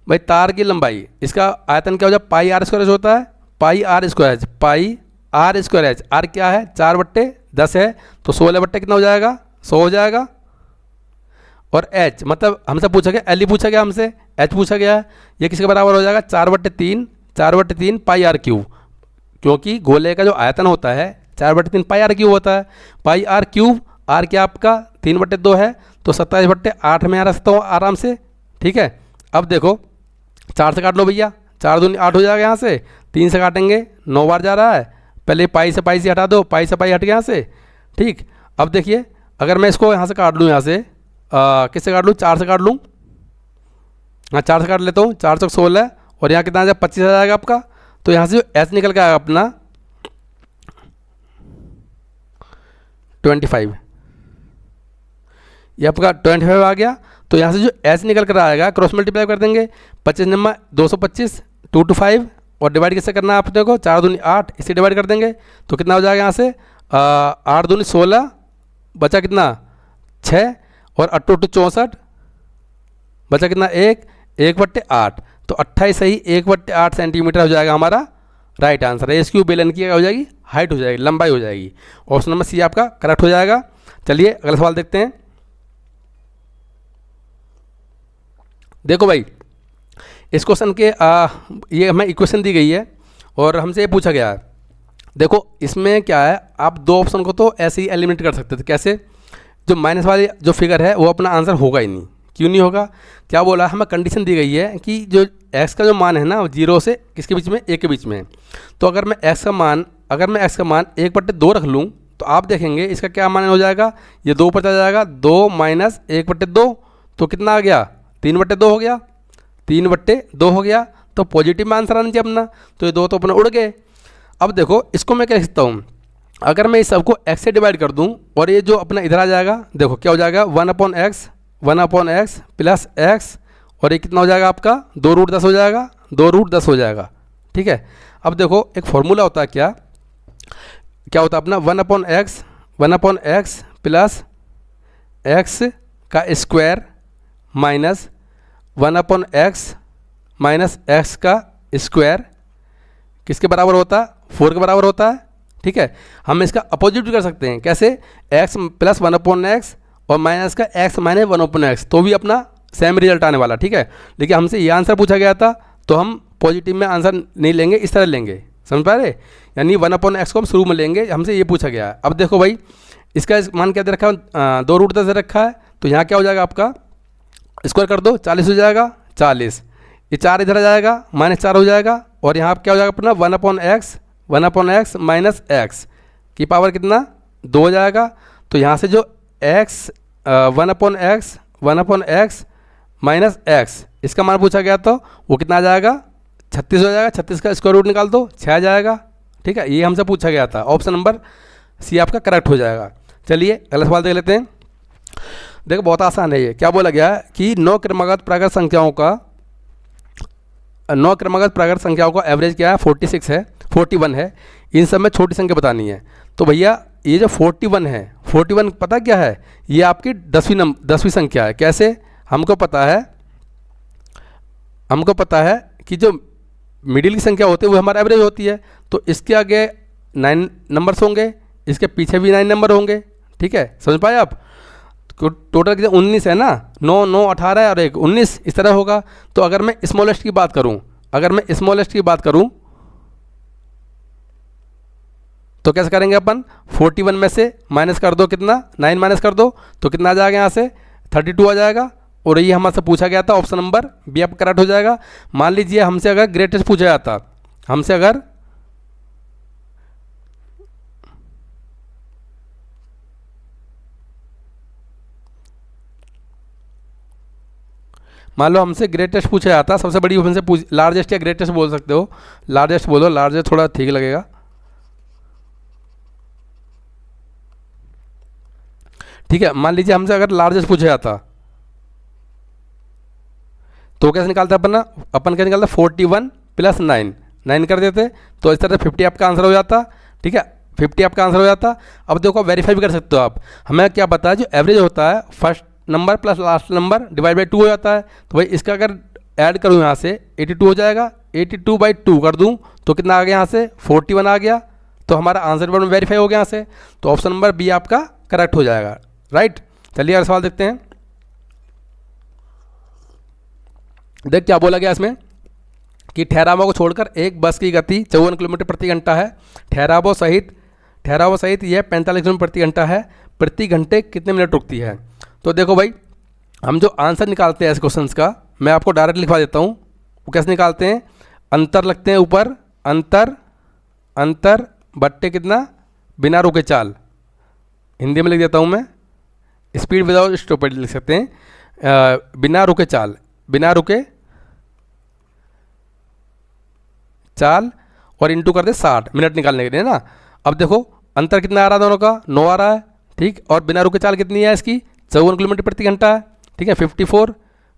Speaker 1: भाई, तार की लंबाई, इसका आयतन क्या हो जाए, पाई आर स्क्वायर होता है, pi R square, pi R square, R क्या है 4/10 है, तो 16 कितना हो जाएगा, 100 हो जाएगा। और एच मतलब हमसे पूछा गया, एल ही पूछा गया हमसे, एच पूछा गया है, ये किसके बराबर हो जाएगा, 4/3 पाई आर क्यूब, क्योंकि गोले का जो आयतन होता है 4/3 पाई आर क्यूब होता है। पाई आर क्यूब, आर क्या आपका 3/2 है, तो 27/8 में आ सकता हूँ आराम से, ठीक है। अब देखो 4 से काट लो भैया, 4 दूनी 8 हो जाएगा, यहाँ से 3 से काटेंगे 9 बार जा रहा है, पहले पाई से हटा दो, पाई से पाई हट गया यहाँ से, ठीक। अब देखिए अगर मैं इसको यहाँ से काट लूँ, यहाँ से किससे काट लूँ, 4 से काट लूँ, हाँ 4 से काट लेता हूँ, 4 चौक 16, और यहाँ कितना आ जाएगा 25 आ जाएगा आपका। तो यहाँ से जो एच निकल के आएगा अपना 25, ये आपका 25 आ गया। तो यहाँ से जो एच निकल कर आएगा क्रॉस मल्टीप्लाई कर देंगे, 25 नंबर 225, 2 to 5, और डिवाइड किससे करना है आपने को, 4 दूनी 8, इसे डिवाइड कर देंगे, तो कितना हो जाएगा यहाँ से 8 दूनी 16, बचा कितना 6, और 8 8 64, बचा कितना 1/8, तो 28 सही 1/8 सेंटीमीटर हो जाएगा हमारा राइट आंसर। एस क्यू बेलन की हो जाएगी, हाइट हो जाएगी, लंबाई हो जाएगी। ऑप्शन नंबर सी आपका करेक्ट हो जाएगा। चलिए अगला सवाल देखते हैं। देखो भाई इस क्वेश्चन के ये हमें इक्वेशन दी गई है और हमसे ये पूछा गया है। देखो इसमें क्या है, आप 2 ऑप्शन को तो ऐसे ही एलिमिनेट कर सकते थे। कैसे, जो माइनस वाली जो फिगर है वो अपना आंसर होगा ही नहीं। क्यों नहीं होगा, क्या बोला है, हमें कंडीशन दी गई है कि जो x का जो मान है ना 0 से किसके बीच में, 1 के बीच में। तो अगर मैं x का मान 1/2 रख लूँ तो आप देखेंगे इसका क्या मान हो जाएगा, ये 2 पर चला जाएगा, 2 माइनस 1/2, तो कितना आ गया 3/2 हो गया, 3/2 हो गया। तो पॉजिटिव में आंसर आना चाहिए अपना, तो ये 2 तो अपने उड़ गए। अब देखो इसको मैं क्या लिख सकता हूँ, अगर मैं इस सबको x से डिवाइड कर दूँ और ये जो अपना इधर आ जाएगा, देखो क्या हो जाएगा 1/x प्लस x, और ये कितना हो जाएगा आपका 2√10 हो जाएगा, 2√10 हो जाएगा, ठीक है। अब देखो एक फॉर्मूला होता है, क्या होता है अपना 1/x प्लस x का square minus 1/x minus x का स्क्वायर किसके बराबर होता है, 4 के बराबर होता है, ठीक है। हम इसका अपोजिट भी कर सकते हैं, कैसे, x प्लस 1/x और माइनस का x माइनस 1/x, तो भी अपना सेम रिजल्ट आने वाला, ठीक है। लेकिन हमसे ये आंसर पूछा गया था तो हम पॉजिटिव में आंसर नहीं लेंगे, इस तरह लेंगे, समझ पा रहे, यानी 1/x को हम शुरू में लेंगे, हमसे ये पूछा गया है। अब देखो भाई इसका मान क्या दे रखा है, 2√10 दे रखा है, तो यहाँ क्या हो जाएगा आपका स्क्वायर कर दो, 40 हो जाएगा, 40, ये 4 इधर आ जाएगा, -4 हो जाएगा, और यहाँ क्या हो जाएगा अपना 1/x माइनस x की पावर कितना 2 हो जाएगा। तो यहाँ से जो x 1/x माइनस एक्स, इसका मान पूछा गया तो वो कितना आ जाएगा, 36 हो जाएगा। 36 का स्क्वायर रूट निकाल दो, 6 आ जाएगा। ठीक है, ये हमसे पूछा गया था। ऑप्शन नंबर सी आपका करेक्ट हो जाएगा। चलिए अगला सवाल देख लेते हैं। देखो बहुत आसान है ये। क्या बोला गया कि 9 क्रमागत प्राकृत संख्याओं का एवरेज क्या है, 46 है, 41 है। इन सब में छोटी संख्या बतानी है। तो भैया ये जो 41 है, 41 पता क्या है, ये आपकी 10वीं संख्या है। कैसे, हमको पता है कि जो मिडिल की संख्या होती है वो हमारा एवरेज होती है। तो इसके आगे 9 नंबर्स होंगे, इसके पीछे भी 9 नंबर होंगे। ठीक है, समझ पाए आप। टोटल कितने, 19 है ना, 9 9 18 है और 1 19, इस तरह होगा। तो अगर मैं स्मॉलेस्ट की बात करूं, तो कैसे करेंगे अपन, 41 में से माइनस कर दो, कितना 9 माइनस कर दो तो कितना आ जाएगा, यहाँ से 32 आ जाएगा। और ये हमसे पूछा गया था, ऑप्शन नंबर बी आपका करेक्ट हो जाएगा। मान लीजिए हमसे अगर ग्रेटेस्ट पूछा जाता, मान लो हमसे ग्रेटेस्ट पूछा जाता, सबसे बड़ी हमसे लार्जेस्ट या ग्रेटेस्ट बोल सकते हो, लार्जेस्ट बोलो, लार्जेस्ट थोड़ा ठीक लगेगा। ठीक है, मान लीजिए हमसे अगर लार्जेस्ट पूछा जाता तो कैसे निकालते अपन कैसे निकालते, 41 + 9 कर देते, तो इस तरह 50 आपका आंसर हो जाता। ठीक है, 50 आपका आंसर हो जाता। अब देखो वेरीफाई भी कर सकते हो आप। हमें क्या पता है, जो एवरेज होता है first number plus last number divide by 2 हो जाता है। तो भाई इसका अगर ऐड करूँ यहाँ से 82 हो जाएगा, 82/2 कर दूँ तो कितना आ गया, यहाँ से 41 आ गया। तो हमारा आंसर पर वेरीफाई हो गया यहाँ से। तो ऑप्शन नंबर बी आपका करेक्ट हो जाएगा। राइट, चलिए अगला सवाल देखते हैं। देख क्या बोला गया इसमें कि ठहरावों को छोड़कर एक बस की गति 54 किलोमीटर प्रति घंटा है। ठहरावों सहित यह 45 किलोमीटर प्रति घंटा है। प्रति घंटे कितने मिनट रुकती है। तो देखो भाई, हम जो आंसर निकालते हैं इस क्वेश्चन का, मैं आपको डायरेक्ट लिखवा देता हूँ। वो कैसे निकालते हैं, अंतर लगते हैं ऊपर, अंतर बट्टे कितना, बिना रुके चाल। हिंदी में लिख देता हूँ मैं, स्पीड विदाउट स्टॉपेज लिख सकते हैं। बिना रुके चाल और इंटू कर दे 60 मिनट निकालने के लिए ना। अब देखो अंतर कितना आ रहा है, दोनों का 9 आ रहा है। ठीक, और बिना रुके चाल कितनी है इसकी, 54 किलोमीटर प्रति घंटा है। ठीक है,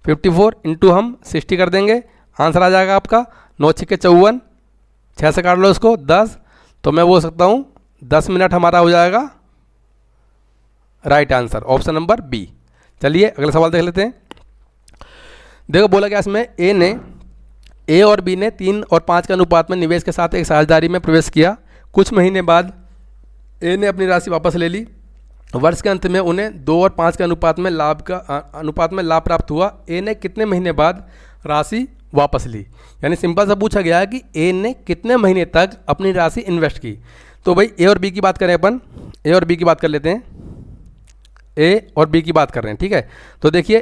Speaker 1: 54 इंटू हम 60 कर देंगे, आंसर आ जाएगा आपका 9 × 54, 6 से काट लो इसको 10। तो मैं बोल सकता हूँ 10 मिनट हमारा हो जाएगा right answer, option number B. चलिए अगला सवाल देख लेते हैं। देखो बोला गया इसमें, ए और बी ने 3 और 5 के अनुपात में निवेश के साथ एक साझेदारी में प्रवेश किया। कुछ महीने बाद ए ने अपनी राशि वापस ले ली। वर्ष के अंत में उन्हें 2 और 5 के अनुपात में लाभ प्राप्त हुआ। ए ने कितने महीने बाद राशि वापस ली। यानी सिंपल सा पूछा गया है कि ए ने कितने महीने तक अपनी राशि इन्वेस्ट की। तो भाई ए और बी की बात करें अपन, ए और बी की बात कर लेते हैं। ए और बी की बात कर रहे हैं, ठीक है। तो देखिए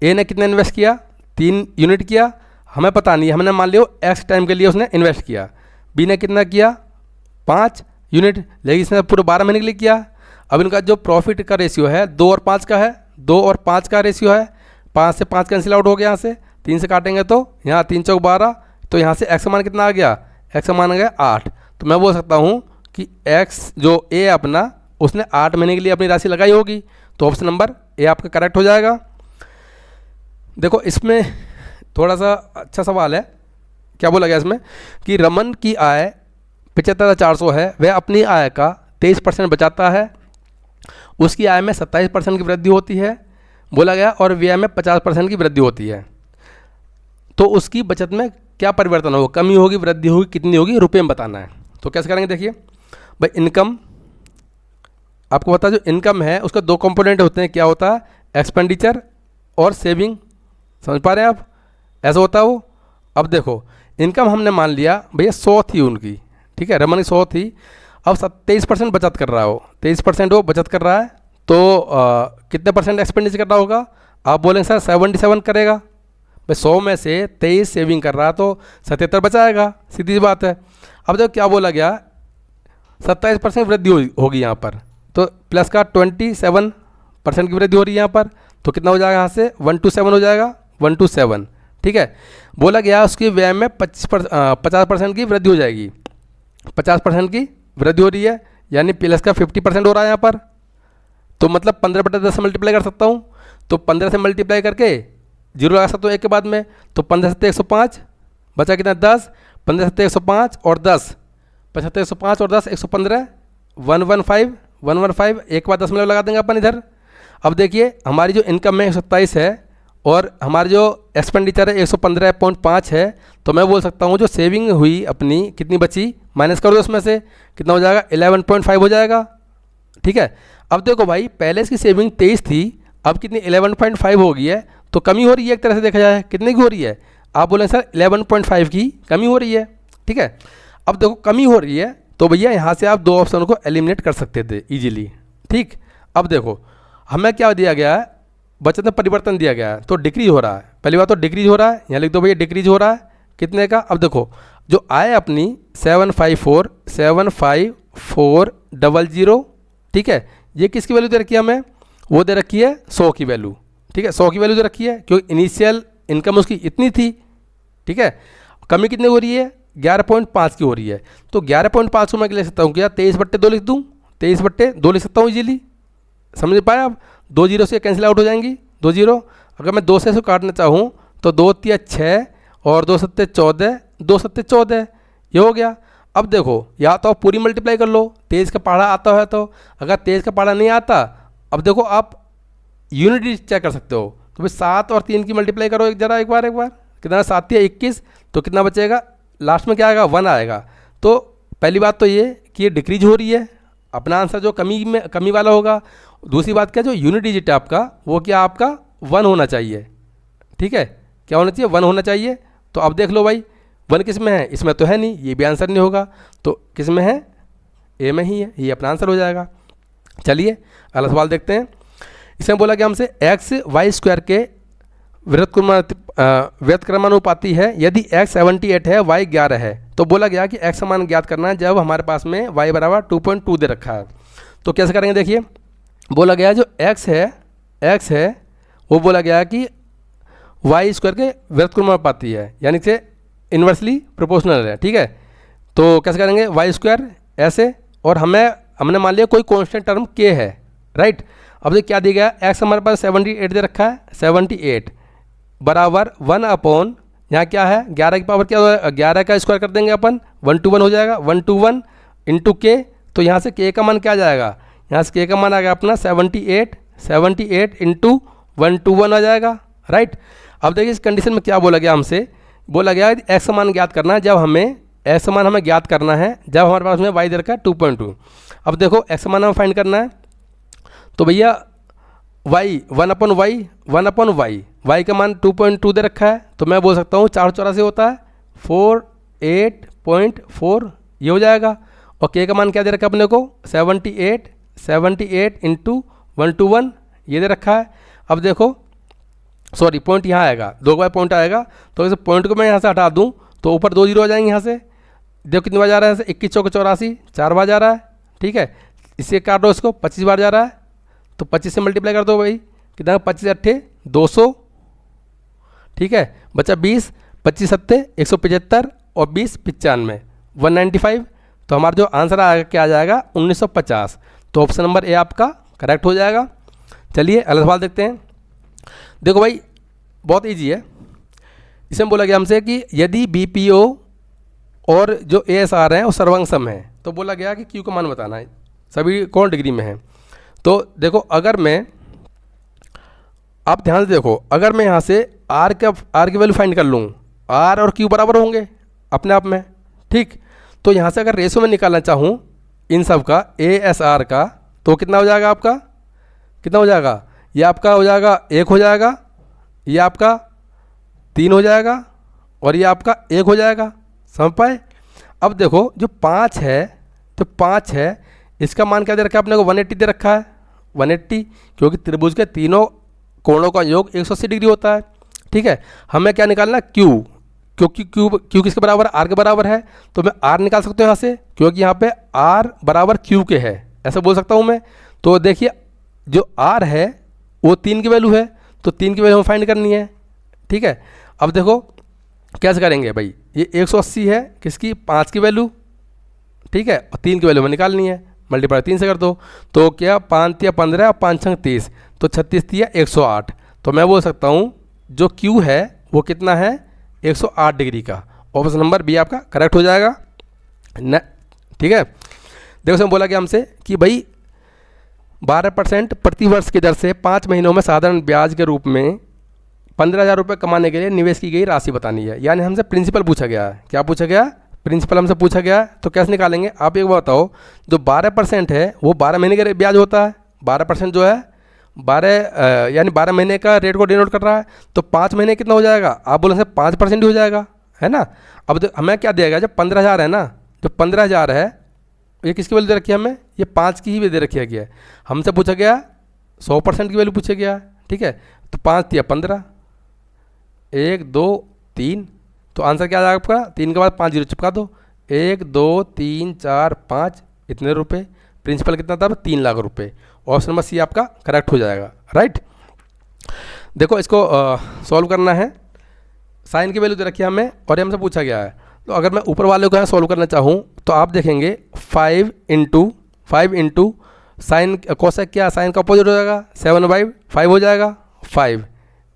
Speaker 1: ए ने कितना इन्वेस्ट किया, 3 यूनिट किया। हमें पता नहीं है, हमने मान लिया एक्स टाइम के लिए उसने इन्वेस्ट किया। बी ने कितना किया, 5 यूनिट, लेकिन इसने पूरे 12 महीने के लिए किया। अब इनका जो प्रॉफिट का रेशियो है 2 और 5 का है, 2 और 5 का रेशियो है। 5 से 5 कैंसिल आउट हो गया, यहाँ से 3 से काटेंगे तो यहाँ 3 चौक 12, तो यहाँ से एक्स का मान कितना आ गया, एक्स का मान आ गया 8। तो मैं बोल सकता हूँ कि एक्स जो ए अपना उसने 8 महीने के लिए अपनी राशि लगाई होगी। तो ऑप्शन नंबर ए आपका करेक्ट हो जाएगा। देखो इसमें थोड़ा सा अच्छा सवाल है। क्या बोला गया इसमें कि रमन की आय 75,400 है, वह अपनी आय का 23% बचाता है। उसकी आय में 27% की वृद्धि होती है बोला गया, और व्यय में 50% की वृद्धि होती है। तो उसकी बचत में क्या परिवर्तन होगा, कमी होगी, वृद्धि होगी, कितनी होगी, रुपये में बताना है। तो कैसे करेंगे, देखिए भाई इनकम, आपको पता है जो इनकम है उसका 2 कंपोनेंट होते हैं। क्या होता है, एक्सपेंडिचर और सेविंग। समझ पा रहे हैं आप, ऐसा होता है वो। अब देखो इनकम हमने मान लिया भैया 100 थी उनकी, ठीक है, रमन की 100 थी। अब 23% बचत कर रहा हो, 23% वो बचत कर रहा है, तो कितने परसेंट एक्सपेंडिचर कर रहा होगा। आप बोलेंगे सर 77 करेगा। भाई 100 में से 23 सेविंग कर रहा तो 77 बचाएगा, सीधी सी बात है। अब देखो क्या बोला गया, 27% वृद्धि होगी यहाँ पर, तो प्लस का 27 परसेंट की वृद्धि हो रही है यहाँ पर, तो कितना हो जाएगा यहाँ से 127 हो जाएगा, 127। ठीक है, बोला गया उसकी व्यय में 50% की वृद्धि हो जाएगी, 50% की वृद्धि हो रही है, यानी प्लस का 50% हो रहा है यहाँ पर। तो मतलब 15/10 से मल्टीप्लाई कर सकता हूँ, तो 15 से मल्टीप्लाई करके जीरो लगा सकता हूँ एक के बाद में, तो 15 सत्ते 105, बचा कितना 10, 15 सत्ते 105 और 10, 75 105 और 10 115, 115 एक बार 10 मिनट लगा देंगे अपन इधर। अब देखिए हमारी जो इनकम है 127 है और हमारी जो एक्सपेंडिचर है 115.5 है, तो मैं बोल सकता हूँ जो सेविंग हुई अपनी कितनी बची, माइनस कर दो उसमें से, कितना हो जाएगा 11.5 हो जाएगा। ठीक है, अब देखो भाई पहले इसकी सेविंग 23 थी, अब कितनी 11.5 हो गई है, तो कमी हो रही है एक तरह से देखा जाए, कितने की हो रही है, आप बोलें सर 11.5 की कमी हो रही है। ठीक है, अब देखो कमी हो रही है तो भैया यहाँ से आप दो ऑप्शन को एलिमिनेट कर सकते थे इजीली। ठीक, अब देखो हमें क्या दिया गया है, बचत में परिवर्तन दिया गया है, तो डिक्रीज हो रहा है, पहली बात तो डिक्रीज हो रहा है, यहाँ लिख दो भैया डिक्रीज हो रहा है कितने का। अब देखो जो आय अपनी 754,754,000, ठीक है, ये किसकी वैल्यू दे रखी है हमें, वो दे रखी है 100 की वैल्यू। ठीक है, 100 की वैल्यू दे रखी है क्योंकि इनिशियल इनकम उसकी इतनी थी। ठीक है, कमी कितने हो रही है, 11.5 की हो रही है, तो 11.5 को मैं ले सकता हूँ क्या 23/2 लिख दूँ, 23/2 लिख सकता हूँ इजीली, समझ पाए आप, 2 जीरो से कैंसिल आउट हो जाएंगी, 2 जीरो, अगर मैं 2 से इसको काटना चाहूँ तो 2 तिया 6 और 2 सत्ते 14, 2 सत्ते 14, ये हो गया। अब देखो या तो आप पूरी मल्टीप्लाई कर लो, तेज का पहाड़ा आता है, तो अगर तेज का पहाड़ा नहीं आता, अब देखो आप यूनिट चेक कर सकते हो, तो भाई 7 और 3 की मल्टीप्लाई करो एक बार कितना 7 या 21, तो कितना बचेगा, लास्ट में क्या आएगा 1 आएगा। तो पहली बात तो ये कि ये डिक्रीज हो रही है, अपना आंसर जो कमी वाला होगा। दूसरी बात क्या, जो यूनिट डिजिट है आपका वो क्या आपका 1 होना चाहिए। ठीक है, क्या होना चाहिए 1 होना चाहिए। तो अब देख लो भाई 1 किस में है, इसमें तो है नहीं, ये भी आंसर नहीं होगा, तो किस में है, ए में ही है, ये अपना आंसर हो जाएगा। चलिए अगला सवाल देखते हैं। इसमें बोला कि हमसे एक्स वाई स्क्वायर के व्युत्क्रमानुपाती है यदि x 78 है y 11 है। तो बोला गया कि x मान ज्ञात करना है जब हमारे पास में y बराबर 2.2 दे रखा है। तो कैसे करेंगे, देखिए बोला गया जो x है वो बोला गया कि y स्क्वायर के व्युत्क्रमानुपाती है, यानी से इन्वर्सली प्रोपोर्शनल है। ठीक है, तो कैसे करेंगे, y स्क्वायर ऐसे, और हमने मान लिया कोई कांस्टेंट टर्म k है, राइट। अब देखिए क्या दिया गया, x हमारे पास 78 दे रखा है, 78 बराबर 1 अपॉन, यहाँ क्या है 11 की पावर क्या होगा, 11 का स्क्वायर कर देंगे अपन, 1 to 1 हो जाएगा, 1 to 1 इंटू के, तो यहाँ से k का मान क्या आ जाएगा, यहाँ से k का मान आ गया अपना 78 इंटू 1 to 1 आ जाएगा, राइट। अब देखिए इस कंडीशन में क्या बोला गया हमसे, बोला गया x का मान ज्ञात करना है जब हमें x का मान हमें ज्ञात करना है जब हमारे पास में y दे रखा है 2.2। अब देखो x का मान हमें फाइंड करना है, तो भैया y 1/y का मान 2.2 दे रखा है, तो मैं बोल सकता हूँ 484 होता है 48.4, ये हो जाएगा। और k का मान क्या दे रखा है अपने को 78 इंटू 1 to 1 ये दे रखा है। अब देखो सॉरी पॉइंट यहाँ आएगा, 2 बार पॉइंट आएगा, तो इस पॉइंट को मैं यहाँ से हटा दूँ तो ऊपर 2 जीरो आ जाएंगे। यहाँ से देखो कितनी बार जा रहा है, 21 चौके 84, 4 बार जा रहा है। ठीक है, इससे काट दो, इसको 25 बार जा रहा है, तो 25 से मल्टीप्लाई कर दो भाई, कितना 25 अट्ठे 200, ठीक है, बचा 20, 25 सत्ते 175 और 20 95, 195, तो हमारा जो आंसर आएगा क्या आ जाएगा 1950। तो ऑप्शन नंबर ए आपका करेक्ट हो जाएगा। चलिए अगला सवाल देखते हैं। देखो भाई बहुत इजी है, इसमें बोला गया हमसे कि यदि बीपीओ और जो एएसआर हैं वो सर्वांग सम है, तो बोला गया कि क्यू का मान बताना है, सभी कौन डिग्री में है। तो देखो अगर मैं, आप ध्यान से देखो, अगर मैं यहाँ से आर की वैल्यू फाइंड कर लूँ, आर और क्यू बराबर होंगे अपने आप में, ठीक। तो यहाँ से अगर रेशो में निकालना चाहूँ इन सब का एएसआर का, तो कितना हो जाएगा आपका, कितना हो जाएगा, ये आपका हो जाएगा 1 हो जाएगा, ये आपका 3 हो जाएगा और ये आपका 1 हो जाएगा, समझ पाए। अब देखो जो 5 है, तो 5 है इसका मान क्या दे रखा है अपने को 180 दे रखा है, 180, क्योंकि त्रिभुज के तीनों कोणों का योग 180 डिग्री होता है। ठीक है, हमें क्या निकालना क्यू, क्योंकि क्यू किसके बराबर है, आर के बराबर है, तो मैं आर निकाल सकता हूँ यहाँ से, क्योंकि यहाँ पे आर बराबर क्यू के है, ऐसा बोल सकता हूँ मैं। तो देखिए जो आर है वो 3 की वैल्यू है, तो 3 की वैल्यू हमें फाइंड करनी है। ठीक है, अब देखो कैसे करेंगे भाई, ये 180 है किसकी, 5 की वैल्यू, ठीक है, और 3 की वैल्यू हमें निकालनी है, मल्टीप्लाई 3 से कर दो, तो क्या 5 या 15 और 5 छंग 30, तो 36 या 108। तो मैं बोल सकता हूँ जो Q है वो कितना है, 108 डिग्री का। ऑप्शन नंबर बी आपका करेक्ट हो जाएगा न। ठीक है, देखो उसमें बोला गया हमसे कि भाई 12% प्रति वर्ष की दर से 5 महीनों में साधारण ब्याज के रूप में 15,000 रुपये कमाने के लिए निवेश की गई राशि बतानी है। यानी हमसे प्रिंसिपल पूछा गया है। क्या पूछा गया, प्रिंसिपल हमसे पूछा गया है। तो कैसे निकालेंगे, आप एक बात बताओ, जो 12% है वो 12 महीने का ब्याज होता है। 12% जो है 12 यानी 12 महीने का रेट को डिनोट कर रहा है, तो 5 महीने कितना हो जाएगा, आप बोलेंगे 5% ही हो जाएगा, है ना। अब हमें क्या दिया गया, जब 15,000 है ना, जो 15,000 है ये किसकी वैल्यू दे रखी है हमें, ये 5 की ही दे रखी है। हमसे पूछा गया 100% की वैल्यू पूछा गया, ठीक है, तो 5 या 15, 1 2 3, तो आंसर क्या आ जाएगा आपका, 3 के बाद 5 जीरो चिपका दो, 1 2 3 4 5, इतने रुपए। प्रिंसिपल कितना था, 3 लाख रुपए। ऑप्शन नंबर सी आपका करेक्ट हो जाएगा, राइट। देखो इसको सॉल्व करना है, साइन की वैल्यू दे रखी है हमें और ये हमसे पूछा गया है। तो अगर मैं ऊपर वाले को यहाँ सॉल्व करना चाहूँ तो आप देखेंगे 5 इंटू साइन कोसेक, क्या साइन का अपोजिट हो जाएगा, 7/5 हो जाएगा, 5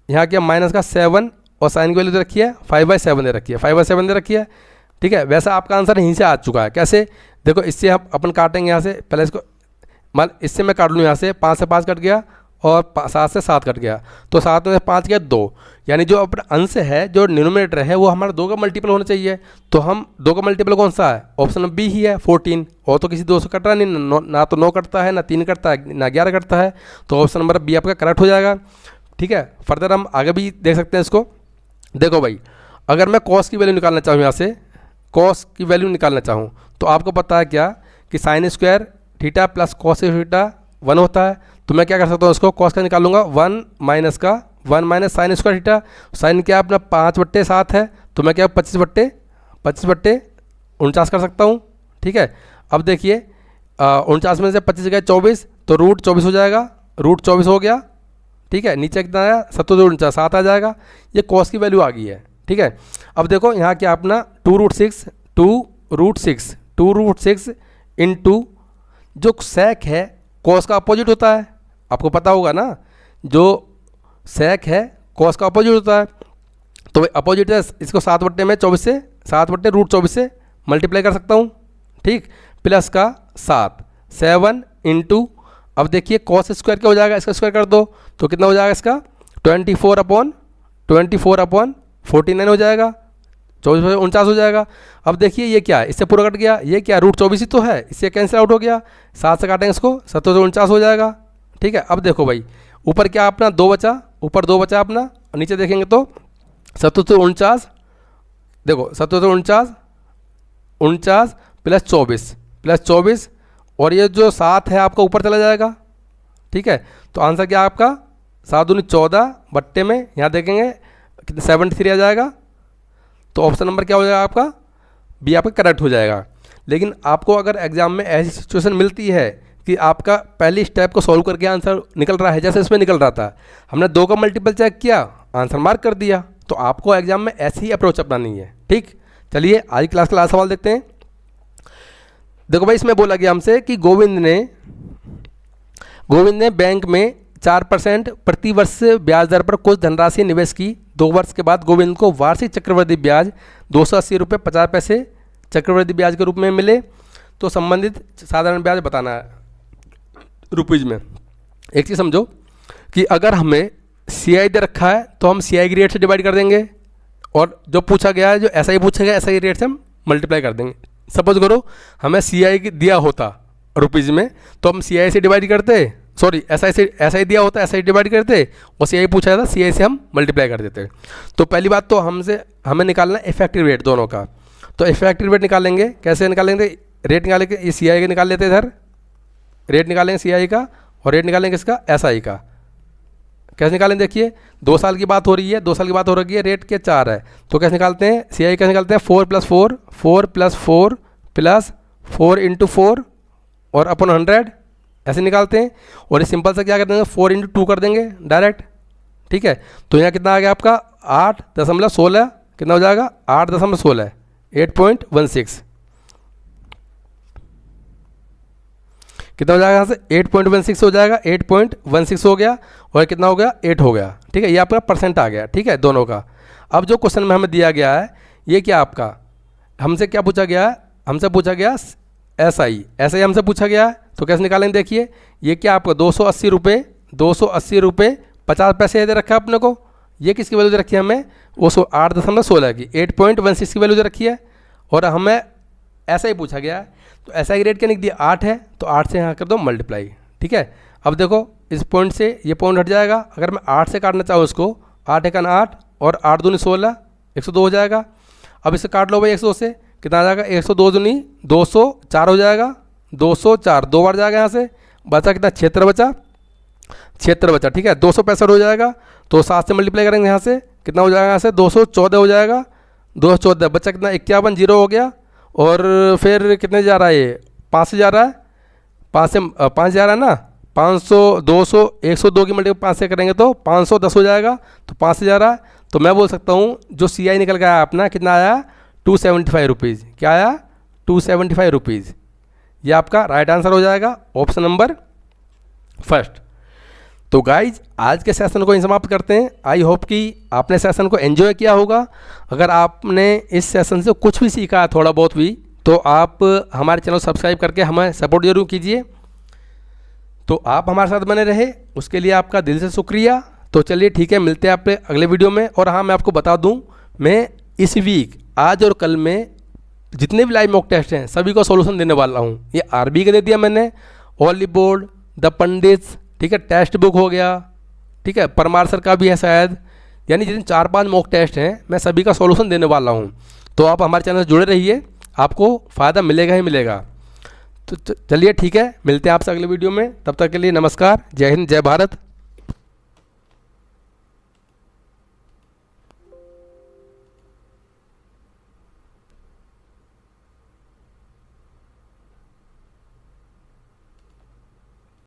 Speaker 1: यहाँ क्या माइनस का 7 और साइन की वैल्यू दे रखी है 5/7 दे रखी है, 5/7 दे रखी है। ठीक है, वैसा आपका आंसर यहीं से आ चुका है। कैसे, देखो इससे हम अपन काटेंगे यहाँ से, पहले इसको मान इससे मैं काट लूँ यहाँ से, 5 से 5 कट गया और 7 से 7 कट गया, तो 7 में 5 गया 2, यानी जो अपना अंश है, जो डिनोमिनेटर है वो हमारा 2 का मल्टीपल होना चाहिए। तो हम 2 का मल्टीपल कौन सा है, ऑप्शन नंबर बी ही है, 14। और तो किसी 2 से कट रहा नहीं, ना तो 9 कटता है, ना 3 कटता है, ना 11 कटता है, तो ऑप्शन नंबर बी आपका करेक्ट हो जाएगा। ठीक है, फर्दर हम आगे भी देख सकते हैं इसको। देखो भाई, अगर मैं कॉस की वैल्यू निकालना चाहूँ, यहाँ से कॉस की वैल्यू निकालना चाहूँ, तो आपको पता है क्या कि sign square theta plus cos theta 1 होता है। तो मैं क्या कर सकता हूँ, इसको कॉस का निकालूंगा 1 minus sine square theta. Sine क्या अपना 5/7 है, तो मैं क्या 25/49 कर सकता हूँ। ठीक है, अब देखिए 49 में से 25 गए 24, तो रूट 24 हो जाएगा, रूट 24 हो गया। ठीक है, नीचे कितना आया, 7 7 आ जाएगा, ये कॉस की वैल्यू आ गई है। ठीक है, अब देखो यहाँ क्या अपना 2√6 इंटू जो सेक है कॉस का अपोजिट होता है, आपको पता होगा ना, जो सेक है कॉस का अपोजिट होता है, तो अपोजिट है, इसको 7/24 से 7/√24 से मल्टीप्लाई कर सकता हूँ। ठीक, प्लस का 7 इंटू, अब देखिए कॉस स्क्वायर क्या हो जाएगा, इसका स्क्वायर कर दो तो कितना हो जाएगा, इसका 24/49 हो जाएगा, 24/49 हो जाएगा। अब देखिए ये क्या है, इससे पूरा कट गया, ये क्या √24 ही तो है, इससे कैंसिल आउट हो गया, 7 से काटेंगे इसको, 749 हो जाएगा। ठीक है, अब देखो भाई ऊपर क्या अपना 2 बचा, ऊपर 2 बचा अपना, और नीचे देखेंगे तो 749, देखो 749 प्लस 24 और ये जो 7 है आपका ऊपर चला जाएगा। ठीक है, तो आंसर क्या आपका 7 दूनी 14 बट्टे में यहाँ देखेंगे कितने 73 आ जाएगा। तो ऑप्शन नंबर क्या हो जाएगा आपका, बी आपका करेक्ट हो जाएगा। लेकिन आपको अगर एग्जाम में ऐसी सिचुएशन मिलती है कि आपका पहली स्टेप को सॉल्व करके आंसर निकल रहा है, जैसे इसमें निकल रहा था, हमने 2 का मल्टीपल चेक किया, आंसर मार्क कर दिया, तो आपको एग्जाम में ऐसी ही अप्रोच अपनानी है। ठीक, चलिए आज क्लास का लास्ट सवाल देखते हैं। देखो भाई, इसमें बोला गया हमसे कि गोविंद ने बैंक में 4% प्रति वर्ष ब्याज दर पर कुछ धनराशि निवेश की। 2 वर्ष के बाद गोविंद को वार्षिक चक्रवृद्धि ब्याज 280 रुपये 50 पैसे चक्रवृद्धि ब्याज के रूप में मिले, तो संबंधित साधारण ब्याज बताना है रुपीज़ में। एक चीज़ समझो कि अगर हमें CI दे रखा है तो हम CI की रेट से डिवाइड कर देंगे, और जो पूछा गया है, जो SI पूछा गया, SI रेट से हम मल्टीप्लाई कर देंगे। सपोज करो हमें CI दिया होता रुपीज़ में, तो हम CI से डिवाइड करते, सॉरी SI दिया होता, SI डिवाइड करते, और CI पूछा जाता, CI से हम मल्टीप्लाई कर देते। तो पहली बात तो हमें निकालना है इफेक्टिव रेट दोनों का। तो इफेक्टिव रेट निकालेंगे, कैसे निकालेंगे, रेट निकालेंगे, ये CI का निकाल लेते हैं, इधर रेट निकालेंगे CI का, और रेट निकालेंगे इसका SI का। कैसे निकालें, देखिए 2 साल की बात हो रही है, 2 साल की बात हो रही है, रेट के 4 है, तो कैसे निकालते हैं, CI कैसे निकालते हैं, 4 + 4 प्लस 4 इंटू 4 और अपन 100 ऐसे निकालते हैं। और ये सिंपल सा क्या कर देंगे, 4 × 2 कर देंगे डायरेक्ट, ठीक है। तो यहाँ कितना आ गया आपका 8.16, कितना हो जाएगा 8.16, 8.16, कितना हो जाएगा यहाँ से 8.16 हो जाएगा, 8.16 हो गया, और कितना हो गया 8 हो गया, ठीक है। ये आपका परसेंट आ गया, ठीक है, दोनों का। अब जो क्वेश्चन में हमें दिया गया है ये क्या आपका, हमसे क्या पूछा गया है, हमसे पूछा गया SI, SI हमसे पूछा गया है। तो कैसे निकालेंगे, देखिए ये क्या आपका 280 रुपये, 280 रुपये 50 पैसे दे रखा है अपने को। ये किसकी वैल्यू दे रखी है हमें, वो 8.16 की, 8.16 की वैल्यू दे रखी है। और हमें ऐसा ही पूछा गया है, तो ऐसा ही रेट क्या लिख दिया 8 है, तो 8 से यहाँ कर दो मल्टीप्लाई, ठीक है। अब देखो इस पॉइंट से ये पॉइंट हट जाएगा। अगर मैं 8 से काटना चाहूँ इसको, 8 × 8 और 8 दूनी 16, 102 हो जाएगा। अब इसे काट लो भाई 102 से, कितना आ जाएगा 102 दूनी 204 हो जाएगा, 204 दो बार जाएगा यहाँ से, बचा कितना 76 बचा, 76 बचा, ठीक है। 265 हो जाएगा, तो 7 से मल्टीप्लाई करेंगे यहाँ से, कितना हो जाएगा यहाँ से 214 हो जाएगा, 214 बचा कितना 51, 0 हो गया। और फिर कितने जा रहा है ये 5 से जा रहा है, 5 से 5 जा रहा है ना, 500 200 102 की मल्टीप्लाई 5 से करेंगे तो 510 हो जाएगा, तो 5 से जा रहा है। तो मैं बोल सकता हूँ जो CI निकल गया अपना कितना आया 275 रुपीज़, क्या आया 275 रुपीज़। ये आपका राइट आंसर हो जाएगा ऑप्शन नंबर फर्स्ट। तो गाइज आज के सेशन को समाप्त करते हैं। आई होप कि आपने सेशन को एंजॉय किया होगा। अगर आपने इस सेशन से कुछ भी सीखा थोड़ा बहुत भी, तो आप हमारे चैनल सब्सक्राइब करके हमें सपोर्ट जरूर कीजिए। तो आप हमारे साथ बने रहे उसके लिए आपका दिल से शुक्रिया। तो चलिए ठीक है, मिलते हैं आपके अगले वीडियो में। और हाँ, मैं आपको बता दूँ, मैं इस वीक आज और कल में जितने भी लाइव मॉक टेस्ट हैं सभी को सॉल्यूशन देने वाला हूँ। ये RB का दे दिया मैंने, ऑली बोर्ड, द पंडित्स, ठीक है, टेक्स्ट बुक हो गया, ठीक है, परमार सर का भी है शायद, यानी जितने 4-5 मॉक टेस्ट हैं मैं सभी का सॉल्यूशन देने वाला हूँ। तो आप हमारे चैनल से जुड़े रहिए, आपको फ़ायदा मिलेगा ही मिलेगा। तो चलिए ठीक है, मिलते हैं आपसे अगले वीडियो में। तब तक के लिए नमस्कार, जय हिंद, जय भारत।